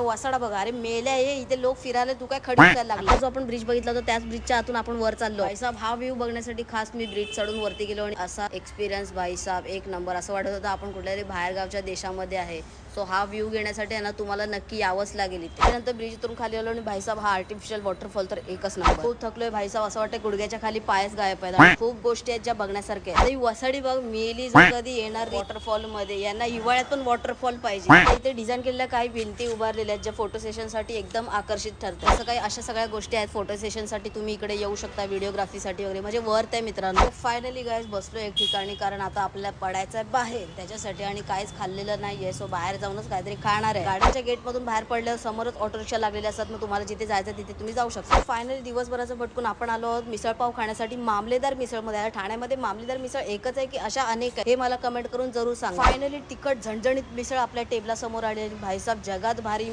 वसाडा बघा, अरे मेल्या आहे इथे लोक फिरायला, तू काय खडी करायला लागला. जो आपण ब्रिज बघितला होता त्याच ब्रिजच्या आतून आपण वर चाललो. भाईसाब हा व्ह्यू बघण्यासाठी खास मी ब्रिज चढून वरती गेलो आणि असा एक्सपिरियन्स भाईसाब एक नंबर. असं वाटत होतं आपण कुठल्यातरी बाहेरगावच्या देशामध्ये आहे. सो हा व्ह्यू घेण्यासाठी आहे ना तुम्हाला नक्की यावंच लागेल. त्यानंतर ब्रिज उतरून खाली आलो आणि भाईसाब हा आर्टिफिशियल वॉटरफॉल तर एकच नंबर. खूप थकलोय भाईसाब, असं वाटतं गुडघ्याच्या खाली पायच गायब आहेत आणि खूप गोष्टी आहेत ज्या बघण्यासारख्या आहेत. वसाडी बघ मेली जर कधी येणार वॉटरफॉल मध्ये, यांना हिवाळ्यात पण वॉटरफॉल पाहिजे. इथे डिझाईन केलेल्या काही भिंती उभारलेल्या आहेत ज्या फोटो सेशन साठी एकदम आकर्षित ठरतात. असं काही अशा सगळ्या गोष्टी आहेत फोटो सेशन साठी तुम्ही इकडे येऊ शकता, व्हिडिओग्राफीसाठी वगैरे, म्हणजे वर्थ आहे मित्रांनो. फायनली गाईज बसलो एक ठिकाणी, कारण आता आपल्याला पडायचं आहे बाहेर त्याच्यासाठी आणि काहीच खाल्लेलं नाहीये. सो बाहेर जाऊनच काहीतरी खाणार आहे. गाड्यांच्या गेट मधून बाहेर पडल्यावर समोरच ऑटो रिक्षा लागलेले असतात, मग तुम्हाला जिथे जायचं तिथे तुम्ही जाऊ शकता. फायनली दिवसभराचं भटकून आपण आलो आहोत मिसळपाव खाण्यासाठी मामलेदार मिसळमध्ये. ठाण्यामध्ये मामलेदार मिसळ एकच आहे की अशा अनेक आहे, हे मला कमेंट करून जरूर सांगा. फायनली तिखट झणझणीत मिसळ आपल्या टेबला समोर आलेली. भाईसाब जगात भारी